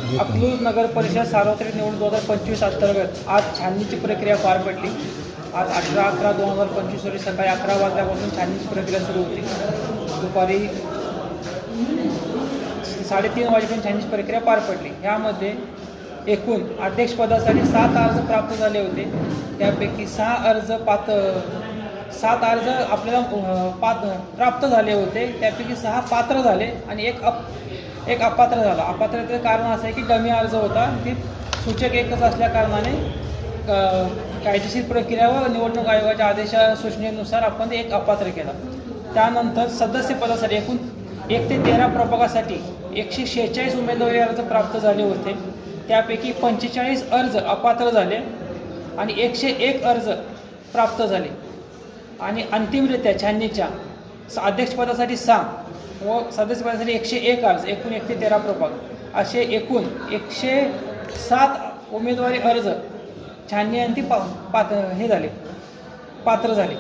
अकलूज नगर परिषद सार्वत्रिक निवडणूक 2025 अंतर्गत आज छाननीची प्रक्रिया पार पडली। आज 18/11/2025 रोजी सकाळी 11 वाजल्यापासून छाननीची प्रक्रिया सुरू होती। दुपारी 3:30 वाजेपर्यंत छाननीची प्रक्रिया पार पडली। यामध्ये एकूण अध्यक्षपदासाठी 7 अर्ज प्राप्त झाले होते। त्यापैकी 7 अर्ज आपल्याला प्राप्त झाले होते। त्यापैकी 6 पात्र झाले आणि एक अपात्र झाला। अपात्रतेचं कारण असं आहे की डमी अर्ज होता, ती सूचक एकच असल्या कारणाने कायदेशीर प्रक्रिया व निवडणूक आयोगाच्या सूचनेनुसार आपण एक अपात्र केला। त्यानंतर सदस्य पदासाठी एकूण 1 ते 13 प्रभागासाठी 146 उमेदवारी अर्ज प्राप्त झाले होते। त्यापैकी 45 अर्ज अपात्र झाले आणि 101 अर्ज प्राप्त झाले आणि अंतिमरित्या छाननीच्या अध्यक्षपदासाठी 6 व सदस्यपदासाठी 101 अर्ज, एकूण 1 ते 13 प्रभाग असे एकूण 107 उमेदवारी अर्ज छाननी अंती पात्र झाले।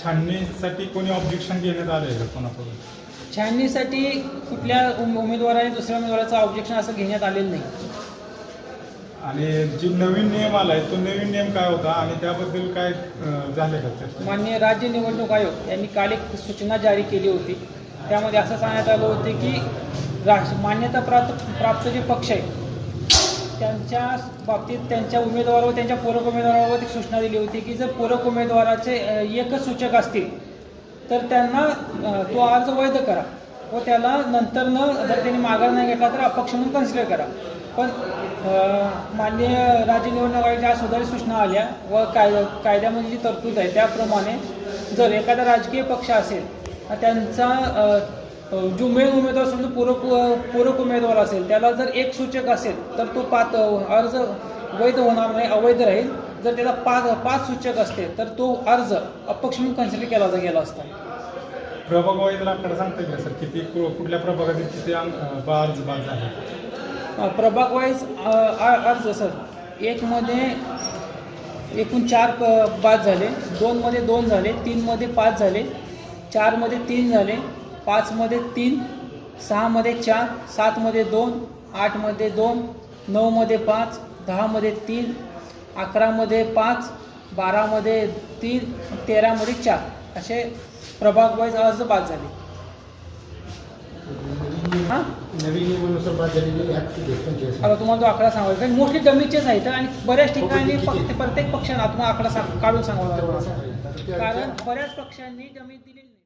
छाननीसाठी कोणी ऑब्जेक्शन घेण्यात आले आहे कोणाकडून? छाननीसाठी कुठल्या उमेदवाराने दुसऱ्या उमेदवाराचं ऑब्जेक्शन असं घेण्यात आलेलं नाही। आणि जी नवीन नियम आलाय तो नवीन नियम काय होता आणि त्याबद्दल काय झाले का? माननीय राज्य निवडणूक आयोग यांनी काल एक सूचना जारी केली होती। त्यामध्ये असं सांगण्यात आलं होते की मान्यता प्राप्त जे पक्ष आहेत त्यांच्या बाबतीत त्यांच्या उमेदवार व त्यांच्या पूरक उमेदवारावर एक सूचना दिली होती की जर पूरक उमेदवाराचे एकच सूचक असतील तर त्यांना तो अर्ज वैध करा व त्याला नंतरनं जर त्यांनी माघार नाही घेतला तर अपक्ष म्हणून कन्सिडर करा। पण माननीय राज्य निवडणूक आयोगाच्या सुधारित सूचना आल्या व कायद्यामध्ये जी तरतूद आहे त्याप्रमाणे जर एखादा राजकीय पक्ष असेल त्यांचा जो मेन उमेदवार समजा पूरक उमेदवार असेल त्याला जर एक सूचक असेल तर तो अर्ज वैध होणार नाही, अवैध राहील। जर त्याला 5 सूचक असतील तर तो अर्ज अपक्ष म्हणून कन्सिडर केला गेला असता। प्रभाग वाईजला आकडा सांगता येईल सर, किती कुठल्या प्रभागातील किती अर्ज बाद झाले? प्रभाग वाईज अर्ज सर, 1 मध्ये एकूण 4 बाद झाले, 2 मध्ये 2 झाले, 3 मध्ये 5 झाले, 4 मध्ये 3 झाले, 5 मध्ये 3, 6 मध्ये 4, 7 मध्ये 2, 8 मध्ये 2, 9 मध्ये 5, 10 मध्ये 3, 11 मध्ये 5, 12 मध्ये 3, 13 मध्ये 4 असे प्रभाग वाईज अर्ज बाद झाले। नवीन नियमानुसार बाद झालेली आता तुम्हाला तो आकडा सांगायचा आहे, मोस्टली डमीचेच आहेत आणि बऱ्याच ठिकाणी प्रत्येक पक्षाने तुम्हाला आकडा काढून सांगावा लागला, कारण बऱ्याच पक्षांनी डमी दिलेली नाही।